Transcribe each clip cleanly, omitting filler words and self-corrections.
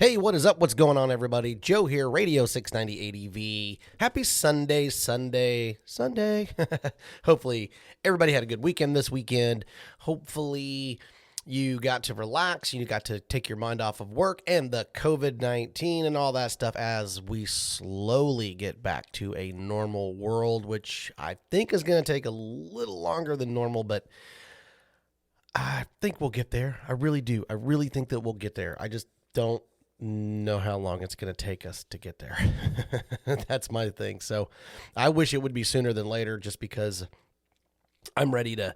Hey, what is up? What's going on, everybody? Joe here, Radio 690 ADV. Happy Sunday. Hopefully, everybody had a good weekend this weekend. Hopefully, you got to relax. You got to take your mind off of work and the COVID-19 and all that stuff as we slowly get back to a normal world, which I think is going to take a little longer than normal, but I think we'll get there. I really do. I really think that we'll get there. I just don't know how long it's going to take us to get there. That's my thing. So I wish it would be sooner than later, just because I'm ready to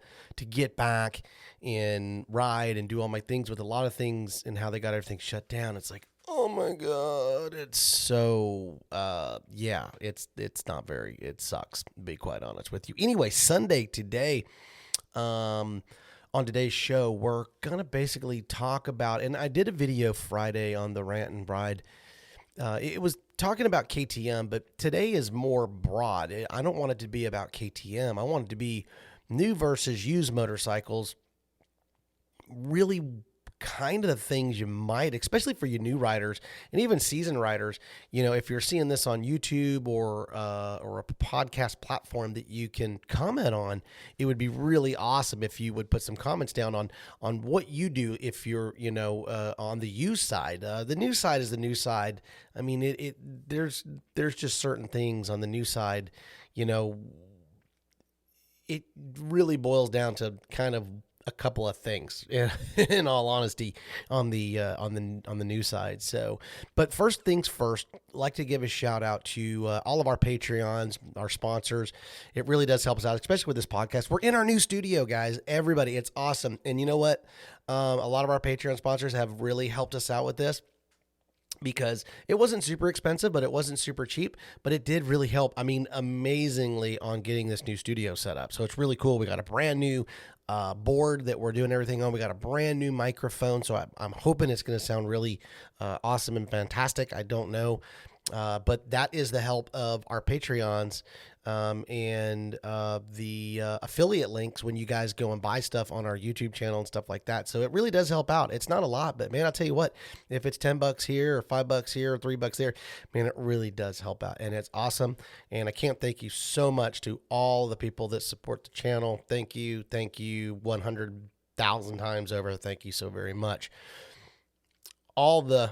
get back and ride and do all my things. With a lot of things and how they got everything shut down, it's like, oh my God, it's so, it's not very, it sucks, to be quite honest with you. Anyway, Sunday today, on today's show, we're going to basically talk about, and I did a video Friday on the Rant and Bride. It was talking about KTM, but today is more broad. I don't want it to be about KTM. I want it to be new versus used motorcycles. Really kind of the things you might, especially for you new riders and even seasoned riders, if you're seeing this on YouTube or a podcast platform that you can comment on, it would be really awesome if you would put some comments down on what you do if you're, on the used side. The new side is the new side. I mean, there's just certain things on the new side, it really boils down to kind of a couple of things, in all honesty, on the new side. So, but first things first, I'd like to give a shout out to all of our Patreons, our sponsors. It really does help us out, especially with this podcast. We're in our new studio, guys. Everybody, it's awesome. And you know what? A lot of our Patreon sponsors have really helped us out with this, because it wasn't super expensive, but it wasn't super cheap, but it did really help. I mean, amazingly, on getting this new studio set up. So it's really cool. We got a brand new board that we're doing everything on. We got a brand new microphone. So I'm hoping it's going to sound really awesome and fantastic. I don't know. But that is the help of our Patreons and the affiliate links when you guys go and buy stuff on our YouTube channel and stuff like that. So it really does help out. It's not a lot, but man, I'll tell you what, if it's $10 here or $5 here or $3 there, man, it really does help out, and it's awesome. And I can't thank you so much to all the people that support the channel. Thank you 100,000 times over. Thank you so very much. All the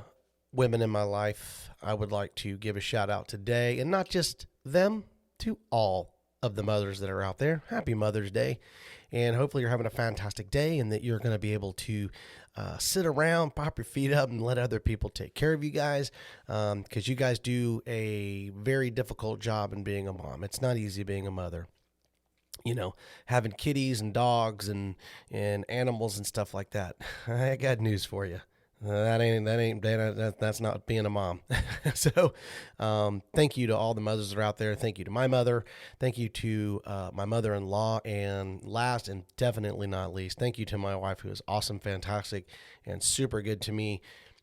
women in my life, I would like to give a shout out today, and not just them, to all of the mothers that are out there. Happy Mother's Day. And hopefully you're having a fantastic day, and that you're going to be able to sit around, pop your feet up, and let other people take care of you guys, because you guys do a very difficult job in being a mom. It's not easy being a mother. Having kitties and dogs and animals and stuff like that. I got news for you. That's not being a mom. So, thank you to all the mothers that are out there. Thank you to my mother. Thank you to my mother-in-law. And last and definitely not least, thank you to my wife, who is awesome, fantastic, and super good to me,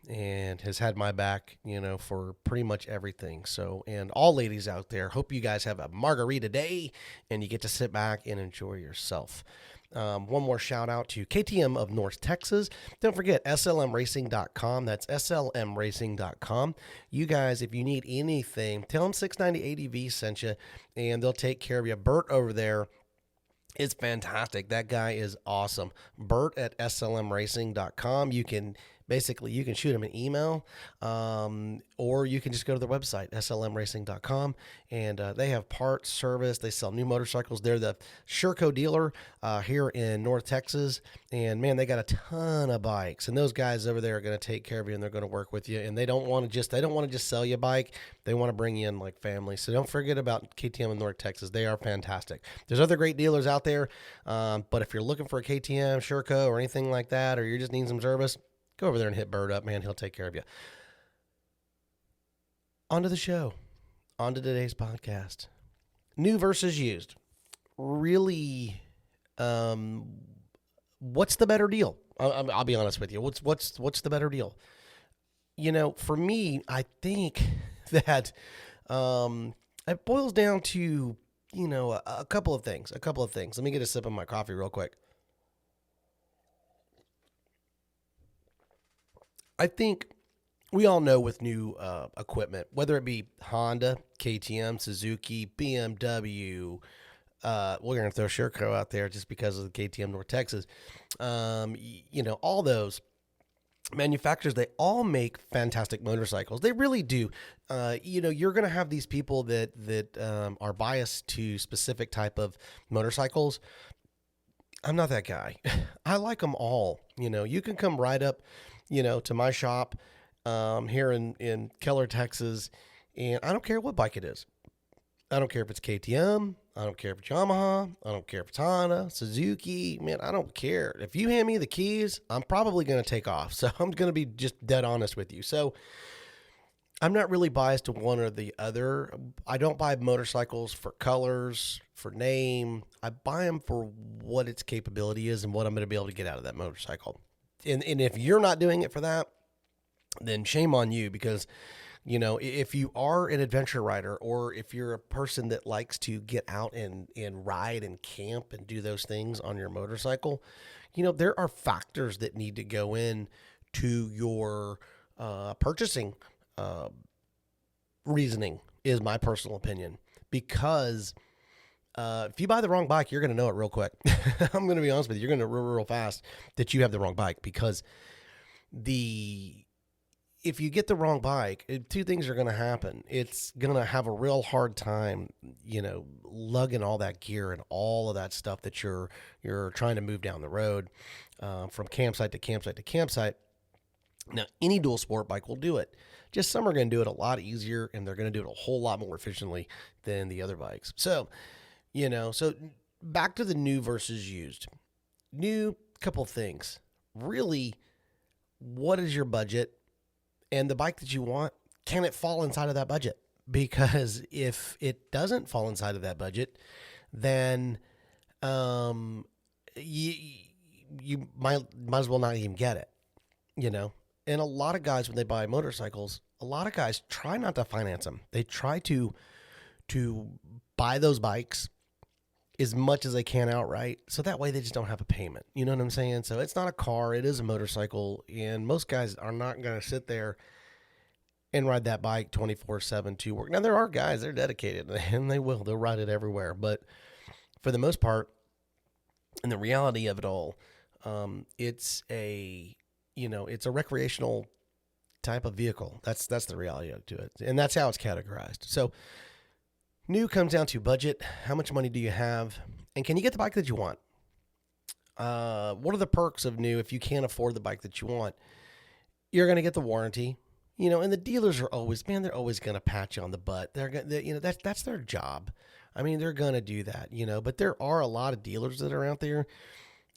and has had my back, for pretty much everything. So, and all ladies out there, hope you guys have a margarita day and you get to sit back and enjoy yourself. One more shout out to KTM of North Texas. Don't forget slmracing.com. That's slmracing.com. You guys, if you need anything, tell them 690 ADV sent you, and they'll take care of you. Bert over there is fantastic. That guy is awesome. Bert at slmracing.com. You can shoot him an email, or you can just go to their website, slmracing.com, and they have parts, service. They sell new motorcycles. They're the Sherco dealer here in North Texas, and man, they got a ton of bikes, and those guys over there are going to take care of you, and they're going to work with you, and they don't want to just sell you a bike. They want to bring you in like family. So don't forget about KTM in North Texas. They are fantastic. There's other great dealers out there, but if you're looking for a KTM, Sherco, or anything like that, or you're just needing some service, go over there and hit Bird up, man. He'll take care of you. On to the show. On to today's podcast. New versus used. Really, what's the better deal? I'll be honest with you. What's the better deal? For me, I think that it boils down to, a couple of things. Let me get a sip of my coffee real quick. I think we all know with new equipment, whether it be Honda, KTM, Suzuki, BMW, we're going to throw Sherco out there just because of the KTM North Texas. All those manufacturers, they all make fantastic motorcycles. They really do. You're going to have these people that are biased to specific type of motorcycles. I'm not that guy. I like them all. You can come right up, to my shop here in Keller, Texas, and I don't care what bike it is. I don't care if it's KTM. I don't care if it's Yamaha. I don't care if it's Honda, Suzuki. Man, I don't care. If you hand me the keys, I'm probably going to take off. So I'm going to be just dead honest with you. So I'm not really biased to one or the other. I don't buy motorcycles for colors, for name. I buy them for what its capability is and what I'm going to be able to get out of that motorcycle. And if you're not doing it for that, then shame on you, because if you are an adventure rider, or if you're a person that likes to get out and ride and camp and do those things on your motorcycle, there are factors that need to go in to your purchasing reasoning, is my personal opinion. Because if you buy the wrong bike, you're going to know it real quick. I'm going to be honest with you. You're going to know real fast that you have the wrong bike, because if you get the wrong bike, two things are going to happen. It's going to have a real hard time, lugging all that gear and all of that stuff that you're trying to move down the road from campsite to campsite to campsite. Now, any dual sport bike will do it. Just some are going to do it a lot easier, and they're going to do it a whole lot more efficiently than the other bikes. So, so back to the new versus used. New, couple things. Really, what is your budget? And the bike that you want, can it fall inside of that budget? Because if it doesn't fall inside of that budget, then you might as well not even get it, And a lot of guys, when they buy motorcycles, a lot of guys try not to finance them. They try to buy those bikes as much as they can outright, so that way they just don't have a payment. You know what I'm saying? So it's not a car, it is a motorcycle, and most guys are not going to sit there and ride that bike 24/7 to work. Now, there are guys, they're dedicated, and they'll ride it everywhere, but for the most part, and the reality of it all, it's a recreational type of vehicle. That's the reality to it, and that's how it's categorized. So new comes down to budget. How much money do you have? And can you get the bike that you want? What are the perks of new if you can't afford the bike that you want? You're going to get the warranty. And the dealers are always, they're always going to pat you on the butt. That's their job. I mean, they're going to do that, but there are a lot of dealers that are out there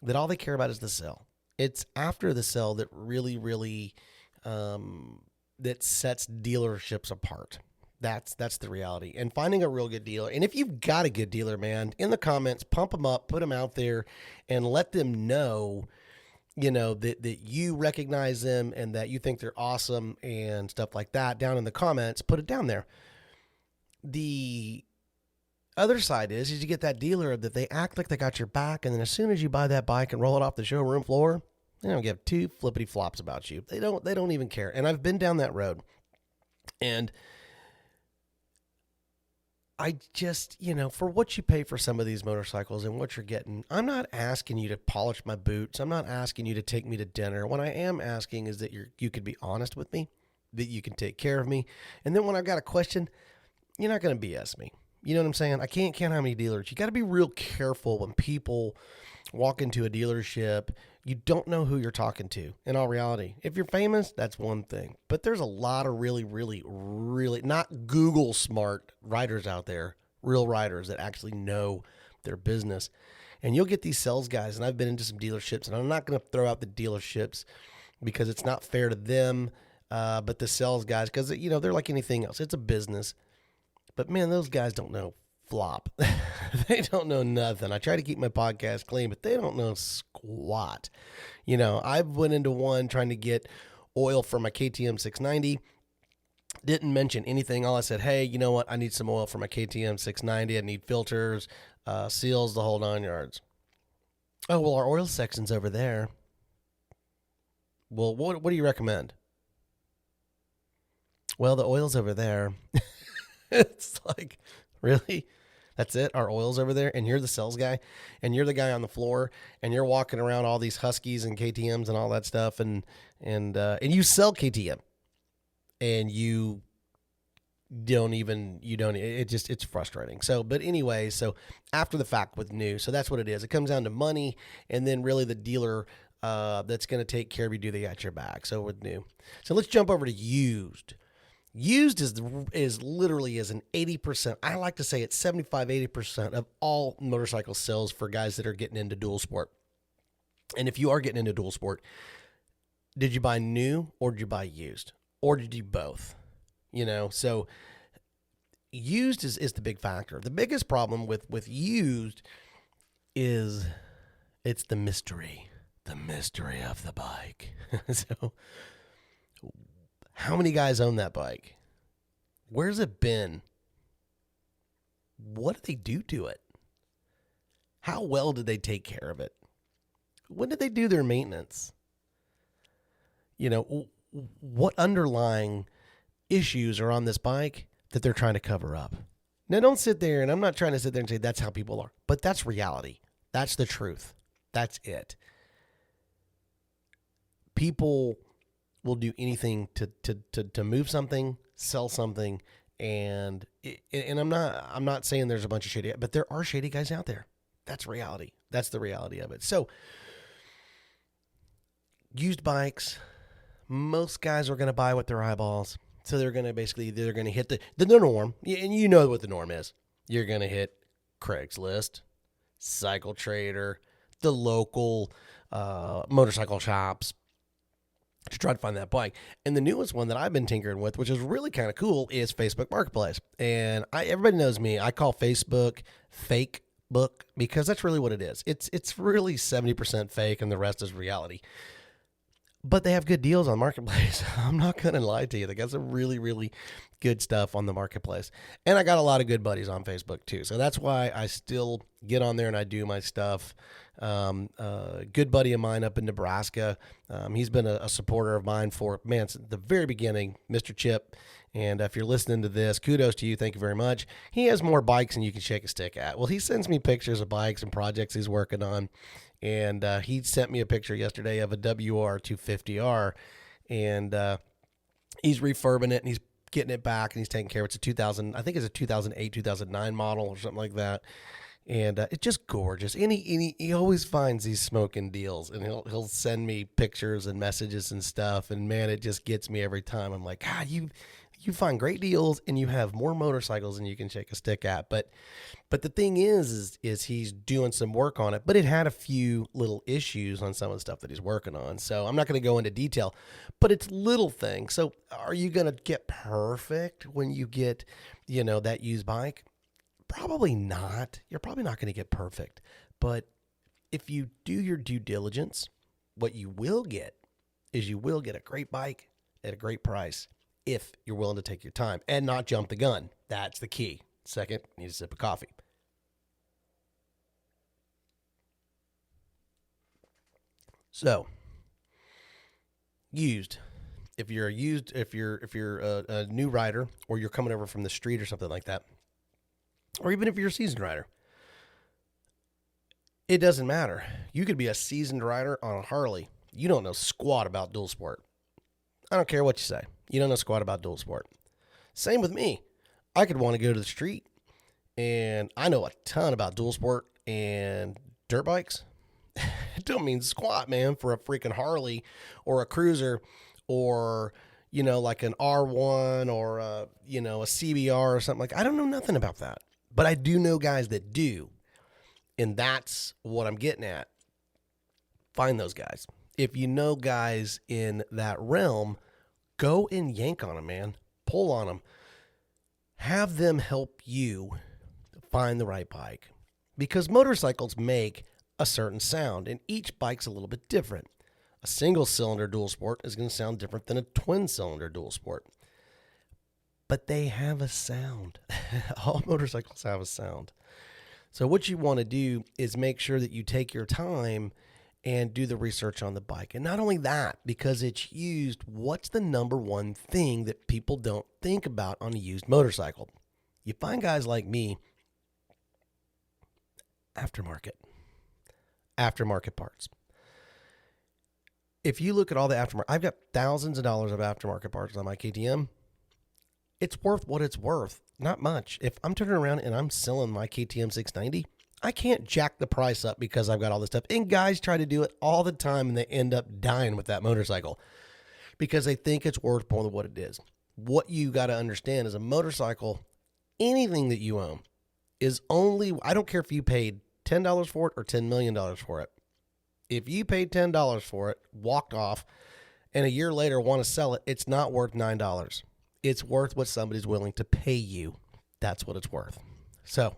that all they care about is the sell. It's after the sell that really, really, that sets dealerships apart. That's the reality. And finding a real good dealer. And if you've got a good dealer, man, in the comments, pump them up, put them out there, and let them know, that you recognize them and that you think they're awesome and stuff like that. Down in the comments, put it down there. The other side is you get that dealer that they act like they got your back, and then as soon as you buy that bike and roll it off the showroom floor, they don't give two flippity flops about you. They don't even care. And I've been down that road. And I just, for what you pay for some of these motorcycles and what you're getting, I'm not asking you to polish my boots. I'm not asking you to take me to dinner. What I am asking is that you could be honest with me, that you can take care of me. And then when I've got a question, you're not going to BS me. You know what I'm saying? I can't count how many dealers. You got to be real careful when people walk into a dealership. You don't know who you're talking to. In all reality, if you're famous, that's one thing. But there's a lot of really, really, really not Google smart riders out there, real riders that actually know their business. And you'll get these sales guys, and I've been into some dealerships, and I'm not going to throw out the dealerships because it's not fair to them, but the sales guys, because, they're like anything else. It's a business. But, man, those guys don't know flop. They don't know nothing. I try to keep my podcast clean, but they don't know squat. I went into one trying to get oil for my KTM 690. Didn't mention anything. All I said, hey, you know what? I need some oil for my KTM 690. I need filters, seals, the whole 9 yards. Oh, well, our oil section's over there. Well, what do you recommend? Well, the oil's over there. It's like, really? That's it? Our oil's over there, and you're the sales guy, and you're the guy on the floor, and you're walking around all these Huskies and KTMs and all that stuff, and you sell KTM, and it's frustrating. So, but anyway, so after the fact with new, so that's what it is. It comes down to money, and then really the dealer that's going to take care of you, do they got your back? So with new, so let's jump over to used. Used is literally is an 80%. I like to say it's 75-80% of all motorcycle sales for guys that are getting into dual sport. And if you are getting into dual sport, did you buy new or did you buy used? Or did you both? So used is the big factor. The biggest problem with used is it's the mystery of the bike. So how many guys own that bike? Where's it been? What did they do to it? How well did they take care of it? When did they do their maintenance? What underlying issues are on this bike that they're trying to cover up? Now, don't sit there, and I'm not trying to sit there and say that's how people are, but that's reality. That's the truth. That's it. People will do anything to move something, sell something, and I'm not saying there's a bunch of shady, but there are shady guys out there. That's reality. That's the reality of it. So, used bikes, most guys are going to buy with their eyeballs. So they're going to hit the norm, and you know what the norm is. You're going to hit Craigslist, Cycle Trader, the local motorcycle shops, to try to find that bike. And the newest one that I've been tinkering with, which is really kind of cool, is Facebook Marketplace. And everybody knows me. I call Facebook fake book because that's really what it is. It's really 70% fake and the rest is reality. But they have good deals on Marketplace. I'm not going to lie to you. They got some really, really good stuff on the Marketplace. And I got a lot of good buddies on Facebook too. So that's why I still get on there and I do my stuff. Good buddy of mine up in Nebraska. He's been a supporter of mine since the very beginning, Mr. Chip. And if you're listening to this, kudos to you. Thank you very much. He has more bikes than you can shake a stick at. Well, he sends me pictures of bikes and projects he's working on. And he sent me a picture yesterday of a WR250R. And he's refurbing it and he's getting it back and he's taking care of it. I think it's a 2008, 2009 model or something like that. And it's just gorgeous. And he always finds these smoking deals, and he'll send me pictures and messages and stuff. And man, it just gets me every time. I'm like, God, you find great deals, and you have more motorcycles than you can shake a stick at. But the thing is he's doing some work on it. But it had a few little issues on some of the stuff that he's working on. So I'm not going to go into detail, but it's little things. So are you going to get perfect when you get, that used bike? Probably not. You're probably not going to get perfect. But if you do your due diligence, what you will get is you will get a great bike at a great price if you're willing to take your time and not jump the gun. That's the key. Second, need a sip of coffee. So, used. If you're a new rider or you're coming over from the street or something like that, or even if you're a seasoned rider, it doesn't matter. You could be a seasoned rider on a Harley. You don't know squat about dual sport. I don't care what you say. You don't know squat about dual sport. Same with me. I could want to go to the street, and I know a ton about dual sport and dirt bikes. It don't mean squat, man, for a freaking Harley or a cruiser or, like an R1 or a CBR or something like that. I don't know nothing about that. But I do know guys that do. And that's what I'm getting at. Find those guys. If you know guys in that realm, go and yank on them, man. Pull on them. Have them help you find the right bike. Because motorcycles make a certain sound, and each bike's a little bit different. A single-cylinder dual sport is going to sound different than a twin-cylinder dual sport. But they have a sound. All motorcycles have a sound. So what you want to do is make sure that you take your time and do the research on the bike. And not only that, because it's used, what's the number one thing that people don't think about on a used motorcycle? You find guys like me, aftermarket parts. If you look at all the aftermarket, I've got thousands of dollars of aftermarket parts on my KTM. It's worth what it's worth. Not much. If I'm turning around and I'm selling my KTM 690, I can't jack the price up because I've got all this stuff. And guys try to do it all the time and they end up dying with that motorcycle because they think it's worth more than what it is. What you got to understand is a motorcycle, anything that you own, is only, I don't care if you paid $10 for it or $10 million for it. If you paid $10 for it, walked off, and a year later want to sell it, it's not worth $9. It's worth what somebody's willing to pay you. That's what it's worth. So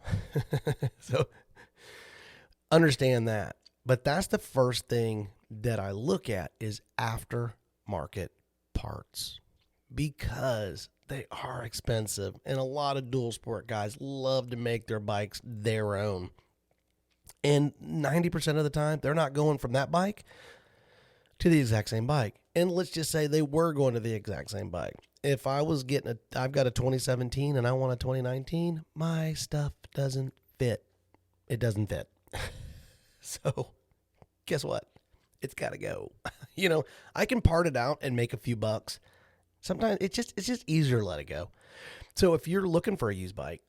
understand that. But that's the first thing that I look at is aftermarket parts because they are expensive. And a lot of dual sport guys love to make their bikes their own. And 90% of the time, they're not going from that bike to the exact same bike. And let's just say they were going to the exact same bike. If I was getting I've got a 2017 and I want a 2019, my stuff doesn't fit. It doesn't fit. So guess what? It's got to go. I can part it out and make a few bucks. Sometimes it's just easier to let it go. So if you're looking for a used bike,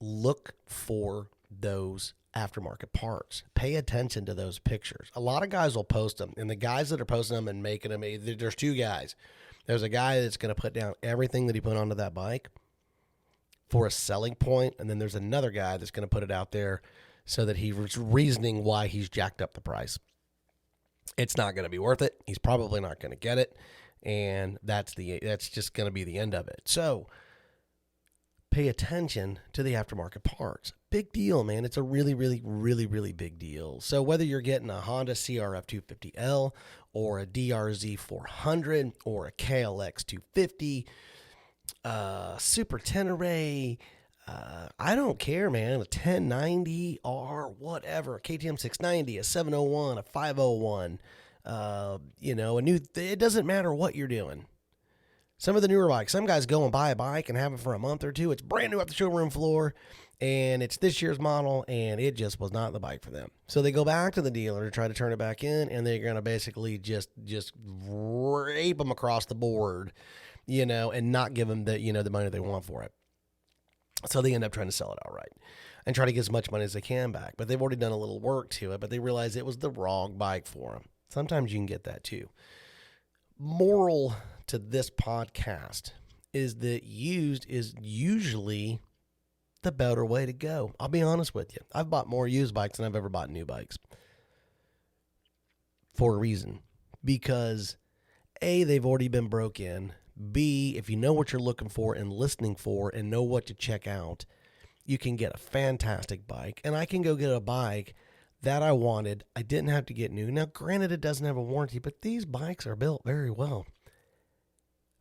look for those aftermarket parts. Pay attention to those pictures. A lot of guys will post them, and the guys that are posting them and making them, there's two guys. There's a guy that's going to put down everything that he put onto that bike for a selling point, and then there's another guy that's going to put it out there so that he's reasoning why he's jacked up the price. It's not going to be worth it. He's probably not going to get it, and that's just going to be the end of it. So pay attention to the aftermarket parts. Big deal, man. It's a really, really, really, really big deal. So whether you're getting a Honda CRF 250L or a DRZ 400 or a KLX 250, Super Tenere, I don't care, man. A 1090 or whatever, a KTM 690, a 701, a 501, it doesn't matter what you're doing. Some of the newer bikes, some guys go and buy a bike and have it for a month or two. It's brand new off the showroom floor, and it's this year's model, and it just was not the bike for them. So they go back to the dealer to try to turn it back in, and they're going to basically just rape them across the board, and not give them the money they want for it. So they end up trying to sell it outright and try to get as much money as they can back. But they've already done a little work to it, but they realize it was the wrong bike for them. Sometimes you can get that too. Moral to this podcast is that used is usually the better way to go. I'll be honest with you. I've bought more used bikes than I've ever bought new bikes for a reason. Because A, they've already been broke in. B, if you know what you're looking for and listening for and know what to check out, you can get a fantastic bike. And I can go get a bike that I wanted. I didn't have to get new. Now, granted, it doesn't have a warranty, but these bikes are built very well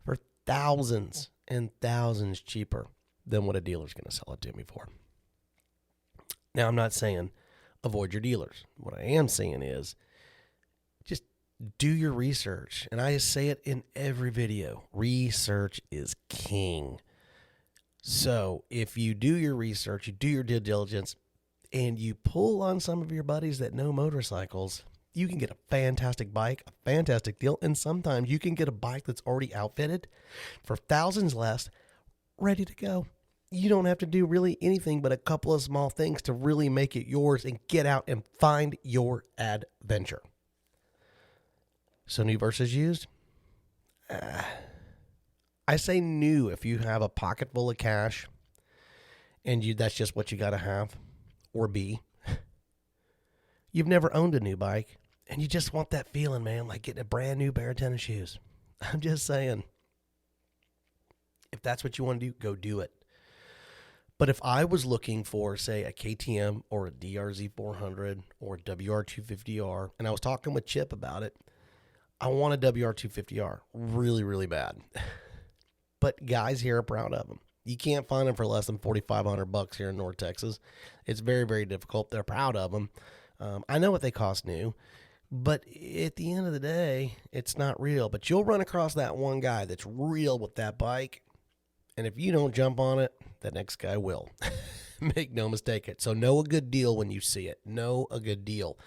for thousands and thousands cheaper than what a dealer's going to sell it to me for. Now, I'm not saying avoid your dealers. What I am saying is just do your research. And I say it in every video. Research is king. So if you do your research, you do your due diligence, and you pull on some of your buddies that know motorcycles, you can get a fantastic bike, a fantastic deal, and sometimes you can get a bike that's already outfitted for thousands less, ready to go. You don't have to do really anything but a couple of small things to really make it yours and get out and find your adventure. So new versus used? I say new if you have a pocket full of cash and that's just what you got to have. Or B, you've never owned a new bike and you just want that feeling, man, like getting a brand new pair of tennis shoes. I'm just saying, if that's what you want to do, go do it. But if I was looking for, say, a KTM or a DRZ 400 or a WR250R, and I was talking with Chip about it, I want a WR250R really, really bad. But guys here are proud of them. You can't find them for less than $4,500 here in North Texas. It's very, very difficult. They're proud of them. I know what they cost new, but at the end of the day, it's not real. But you'll run across that one guy that's real with that bike. And if you don't jump on it, the next guy will. Make no mistake. So know a good deal when you see it. Know a good deal.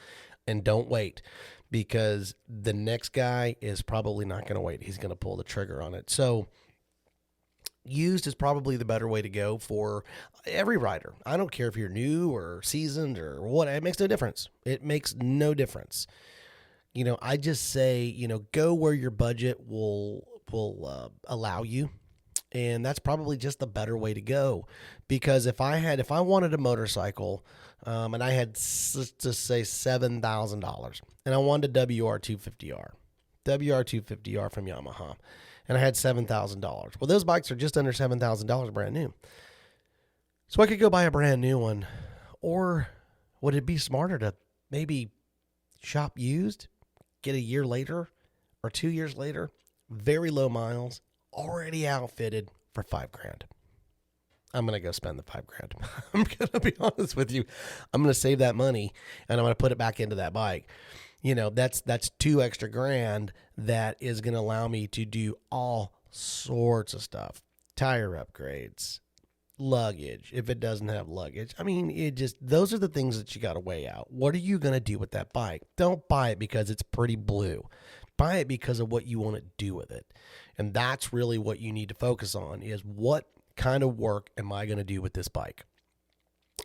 And don't wait, because the next guy is probably not going to wait. He's going to pull the trigger on it. So used is probably the better way to go for every rider. I don't care if you're new or seasoned or what. It makes no difference. It makes no difference. I just say, go where your budget will allow you. And that's probably just the better way to go, because if I wanted a motorcycle, and I had, let's just say $7,000, and I wanted a WR250R from Yamaha, and I had $7,000. Well, those bikes are just under $7,000 brand new. So I could go buy a brand new one, or would it be smarter to maybe shop used, get a year later or 2 years later, very low miles, already outfitted for $5,000. I'm going to go spend the $5,000. I'm going to be honest with you. I'm going to save that money and I'm going to put it back into that bike. That's $2 extra grand that is going to allow me to do all sorts of stuff. Tire upgrades, luggage, if it doesn't have luggage. Those are the things that you got to weigh out. What are you going to do with that bike? Don't buy it because it's pretty blue. Buy it because of what you want to do with it. And that's really what you need to focus on, is what kind of work am I going to do with this bike?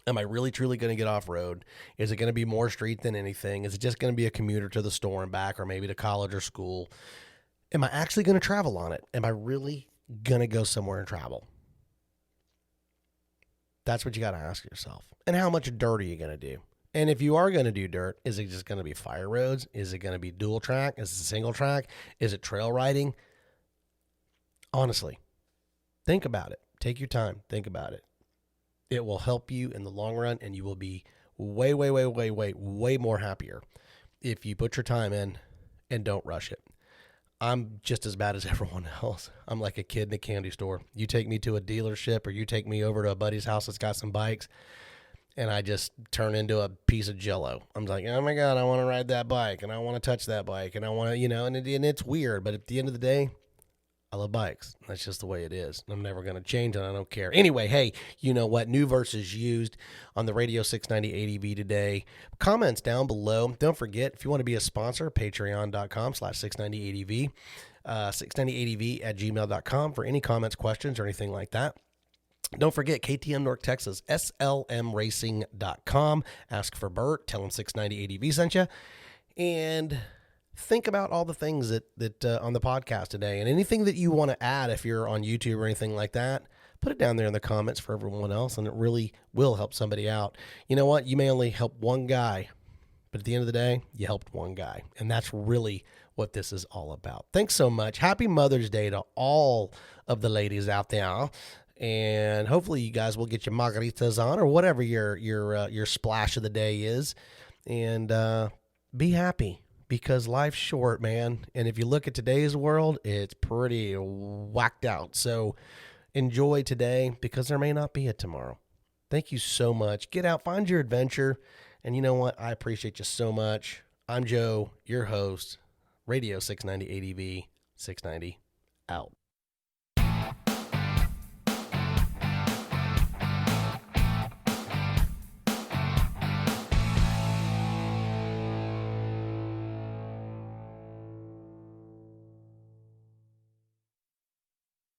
Am I really truly going to get off road? Is it going to be more street than anything? Is it just going to be a commuter to the store and back, or maybe to college or school? Am I actually going to travel on it? Am I really going to go somewhere and travel? That's what you got to ask yourself. And how much dirt are you going to do? And if you are going to do dirt, is it just going to be fire roads? Is it going to be dual track? Is it single track? Is it trail riding? Honestly, think about it. Take your time. Think about it. It will help you in the long run, and you will be way, way, way, way, way, way more happier if you put your time in and don't rush it. I'm just as bad as everyone else. I'm like a kid in a candy store. You take me to a dealership, or you take me over to a buddy's house that's got some bikes, and I just turn into a piece of jello. I'm like, oh my God, I want to ride that bike, and I want to touch that bike, and I want to, and it's weird, but at the end of the day, I love bikes. That's just the way it is. I'm never going to change it. I don't care. Anyway, hey, you know what? New versus used on the Radio 690 ADV today. Comments down below. Don't forget, if you want to be a sponsor, patreon.com/690ADV, 690ADV@gmail.com for any comments, questions, or anything like that. Don't forget, KTM North Texas, slmracing.com. Ask for Bert. Tell him 690 ADV sent you. And think about all the things that on the podcast today, and anything that you want to add if you're on YouTube or anything like that, put it down there in the comments for everyone else, and it really will help somebody out. You know what? You may only help one guy, but at the end of the day, you helped one guy, and that's really what this is all about. Thanks so much. Happy Mother's Day to all of the ladies out there, and hopefully you guys will get your margaritas on, or whatever your splash of the day is, and be happy. Because life's short, man. And if you look at today's world, it's pretty whacked out. So enjoy today, because there may not be a tomorrow. Thank you so much. Get out, find your adventure. And you know what? I appreciate you so much. I'm Joe, your host, Radio 690 ADV 690 out.